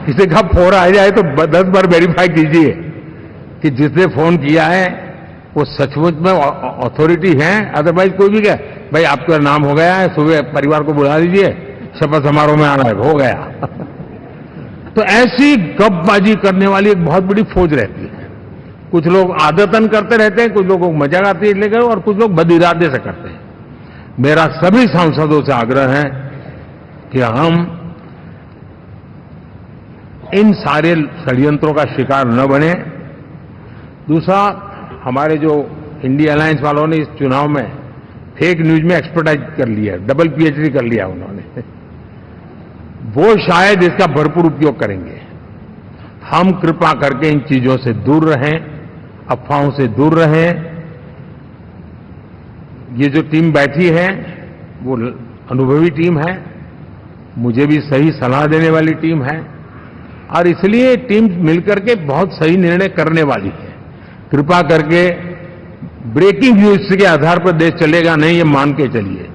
किसी का फोन आ जाए तो 10 बार वेरीफाई कीजिए कि जिसने फोन किया है वो सचमुच में अथॉरिटी है। अदरवाइज कोई भी कहे भाई आपका नाम हो गया है, सुबह परिवार को बुला लीजिए, शपथ समारोह में आना है, हो गया। तो ऐसी गपबाजी करने वाली एक बहुत बड़ी फौज रहती है। कुछ लोग आदतन करते रहते हैं, कुछ लोगों को मजाक आती है लेकर, और कुछ लोग बदइरादे से करते हैं। मेरा सभी सांसदों से आग्रह है कि हम इन सारे षड्यंत्रों का शिकार न बने। दूसरा, हमारे जो इंडिया अलायंस वालों ने इस चुनाव में फेक न्यूज में एक्सपर्टाइज कर लिया, डबल पीएचडी कर लिया उन्होंने, वो शायद इसका भरपूर उपयोग करेंगे। हम कृपा करके इन चीजों से दूर रहें, अफवाहों से दूर रहें। ये जो टीम बैठी है वो अनुभवी टीम है, मुझे भी सही सलाह देने वाली टीम है और इसलिए टीम मिलकर के बहुत सही निर्णय करने वाली है। कृपा करके ब्रेकिंग न्यूज के आधार पर देश चलेगा नहीं, ये मान के चलिए।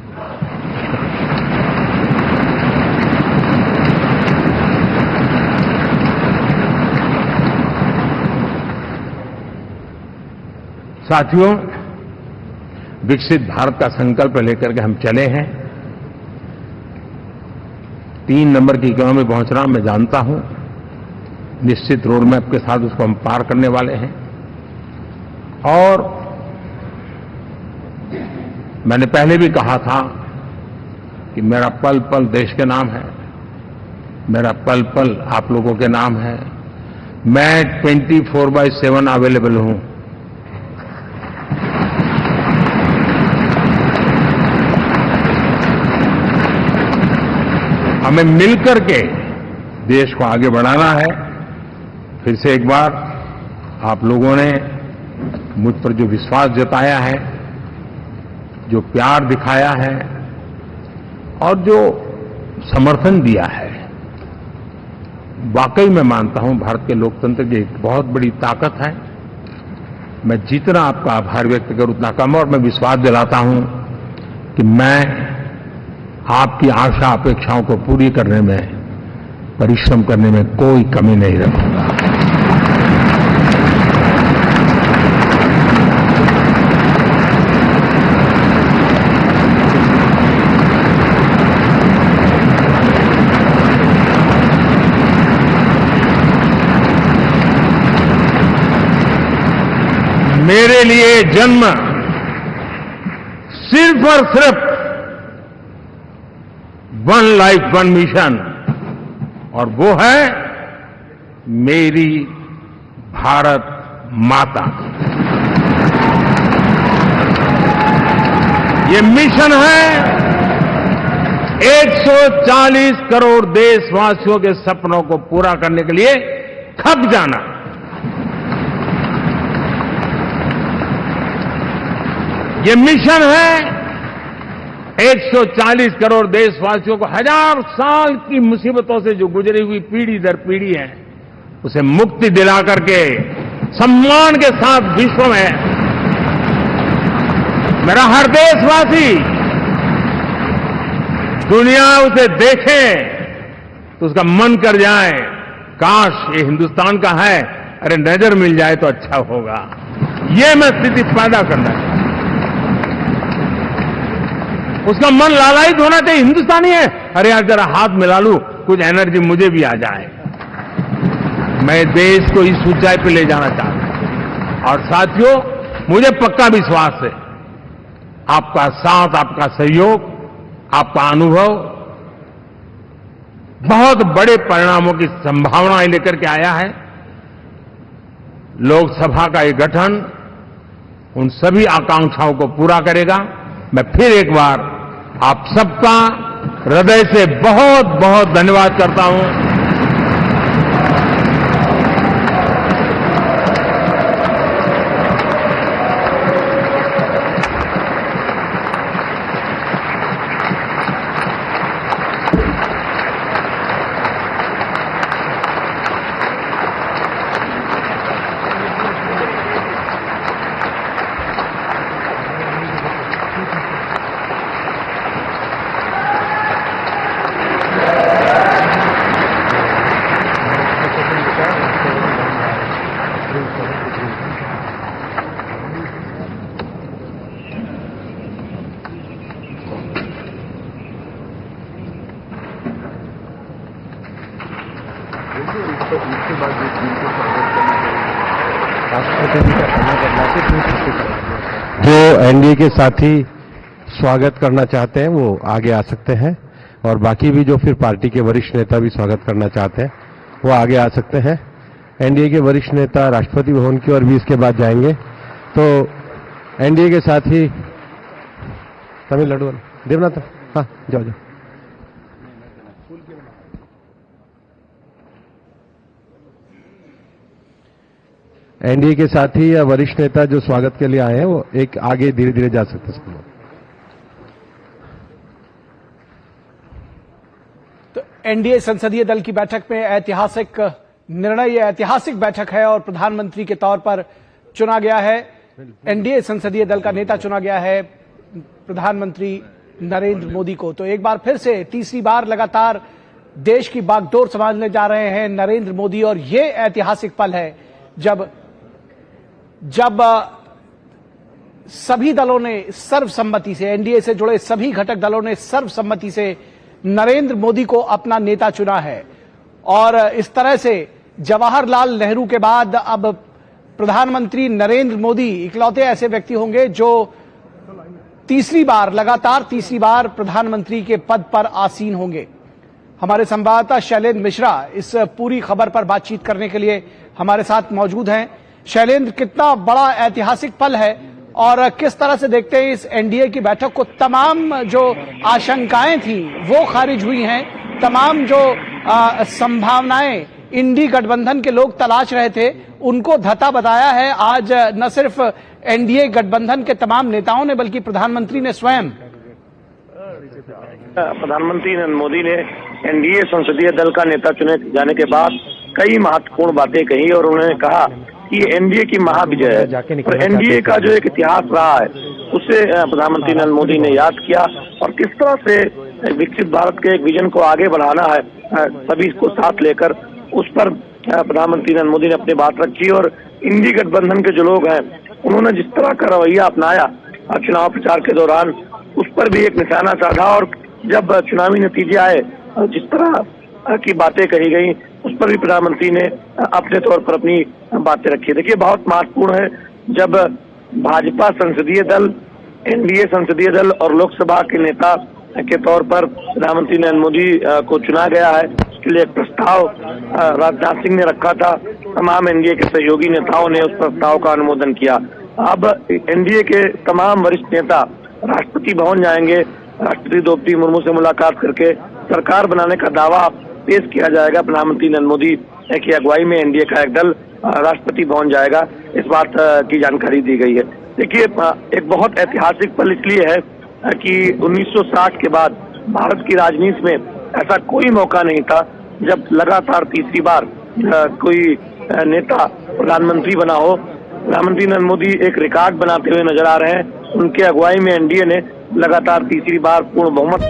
साथियों, विकसित भारत का संकल्प लेकर के हम चले हैं। 3 नंबर की इकोनॉमी पहुंचना मैं जानता हूं, निश्चित रोड मैप के साथ उसको हम पार करने वाले हैं। और मैंने पहले भी कहा था कि मेरा पल पल देश के नाम है, मेरा पल पल आप लोगों के नाम है। मैं 24/7 अवेलेबल हूं। हमें मिलकर के देश को आगे बढ़ाना है। फिर से एक बार आप लोगों ने मुझ पर जो विश्वास जताया है, जो प्यार दिखाया है और जो समर्थन दिया है, वाकई मैं मानता हूं भारत के लोकतंत्र की एक बहुत बड़ी ताकत है। मैं जितना आपका आभार व्यक्त करूं उतना कम है और मैं विश्वास दिलाता हूं कि मैं आपकी आशा अपेक्षाओं को पूरी करने में, परिश्रम करने में कोई कमी नहीं रखूंगा। मेरे लिए जन्म सिर्फ और सिर्फ वन लाइफ वन मिशन, और वो है मेरी भारत माता। ये मिशन है 140 करोड़ देशवासियों के सपनों को पूरा करने के लिए खप जाना। ये मिशन है 140 करोड़ देशवासियों को 1000 साल की मुसीबतों से जो गुजरी हुई पीढ़ी दर पीढ़ी है, उसे मुक्ति दिला करके सम्मान के साथ विश्व में मेरा हर देशवासी दुनिया उसे देखे तो उसका मन कर जाए, काश ये हिंदुस्तान का है, अरे नजर मिल जाए तो अच्छा होगा। ये मैं स्थिति पैदा करना चाहता हूं। उसका मन लालायित होना चाहिए, हिंदुस्तानी है, अरे यार जरा हाथ मिला लूं, कुछ एनर्जी मुझे भी आ जाए। मैं देश को इस ऊंचाई पे ले जाना चाहता हूं। और साथियों, मुझे पक्का विश्वास है आपका साथ, आपका सहयोग, आपका अनुभव बहुत बड़े परिणामों की संभावनाएं लेकर के आया है। लोकसभा का ये गठन उन सभी आकांक्षाओं को पूरा करेगा। मैं फिर एक बार आप सबका हृदय से बहुत बहुत धन्यवाद करता हूं। उसके बाद जो टीम को स्वागत राष्ट्रपति जी का पन्ना बदला के जो एनडीए के साथी स्वागत करना चाहते हैं वो आगे आ सकते हैं, और बाकी भी जो फिर पार्टी के वरिष्ठ नेता भी स्वागत करना चाहते हैं वो आगे आ सकते हैं। एनडीए के वरिष्ठ नेता राष्ट्रपति भवन की ओर भी इसके बाद जाएंगे। तो एनडीए के साथी तमिलनाडु देवनाथ, हाँ जाओ जाओ। एनडीए के साथी या वरिष्ठ नेता जो स्वागत के लिए आए हैं वो एक आगे धीरे धीरे जा सकते हैं। तो एनडीए संसदीय दल की बैठक में ऐतिहासिक निर्णय, ये ऐतिहासिक बैठक है और प्रधानमंत्री के तौर पर चुना गया है, एनडीए संसदीय दल का नेता चुना गया है प्रधानमंत्री नरेंद्र मोदी को। तो एक बार फिर से तीसरी बार लगातार देश की बागडोर संभालने जा रहे हैं नरेंद्र मोदी और ये ऐतिहासिक पल है जब सभी दलों ने सर्वसम्मति से, एनडीए से जुड़े सभी घटक दलों ने सर्वसम्मति से नरेंद्र मोदी को अपना नेता चुना है। और इस तरह से जवाहरलाल नेहरू के बाद अब प्रधानमंत्री नरेंद्र मोदी इकलौते ऐसे व्यक्ति होंगे जो लगातार तीसरी बार प्रधानमंत्री के पद पर आसीन होंगे। हमारे संवाददाता शैलेंद्र मिश्रा इस पूरी खबर पर बातचीत करने के लिए हमारे साथ मौजूद हैं। शैलेंद्र, कितना बड़ा ऐतिहासिक पल है और किस तरह से देखते हैं इस एनडीए की बैठक को? तमाम जो आशंकाएं थी वो खारिज हुई हैं, तमाम जो संभावनाएं इंडी गठबंधन के लोग तलाश रहे थे उनको धता बताया है आज न सिर्फ एनडीए गठबंधन के तमाम नेताओं ने बल्कि प्रधानमंत्री ने स्वयं। प्रधानमंत्री नरेंद्र मोदी ने एनडीए संसदीय दल का नेता चुने जाने के बाद कई महत्वपूर्ण बातें कही और उन्होंने कहा कि एनडीए की महाविजय है और एनडीए का जो एक इतिहास रहा है उसे प्रधानमंत्री नरेंद्र मोदी ने याद किया और किस तरह से विकसित भारत के एक विजन को आगे बढ़ाना है सभी को साथ लेकर, उस पर प्रधानमंत्री नरेंद्र मोदी ने अपनी बात रखी। और इंडी गठबंधन के जो लोग हैं उन्होंने जिस तरह का रवैया अपनाया चुनाव प्रचार के दौरान उस पर भी एक निशाना साधा और जब चुनावी नतीजे आए जिस तरह की बातें कही गई उस पर भी प्रधानमंत्री ने अपने तौर पर अपनी बातें रखी। देखिए, बहुत महत्वपूर्ण है जब भाजपा संसदीय दल, एनडीए संसदीय दल और लोकसभा के नेता के तौर पर प्रधानमंत्री नरेंद्र मोदी को चुना गया है। उसके लिए एक प्रस्ताव राजनाथ सिंह ने रखा था, तमाम एनडीए के सहयोगी नेताओं ने उस प्रस्ताव का अनुमोदन किया। अब एनडीए के तमाम वरिष्ठ नेता राष्ट्रपति भवन जाएंगे, राष्ट्रपति द्रौपदी मुर्मू से मुलाकात करके सरकार बनाने का दावा पेश किया जाएगा। प्रधानमंत्री नरेंद्र मोदी की अगुवाई में एनडीए का एक दल राष्ट्रपति भवन जाएगा, इस बात की जानकारी दी गई है। देखिए, एक बहुत ऐतिहासिक पल इसलिए है कि 1960 के बाद भारत की राजनीति में ऐसा कोई मौका नहीं था जब लगातार तीसरी बार कोई नेता प्रधानमंत्री बना हो। प्रधानमंत्री नरेंद्र मोदी एक रिकॉर्ड बनाते हुए नजर आ रहे हैं। उनके अगुवाई में एनडीए ने लगातार तीसरी बार पूर्ण बहुमत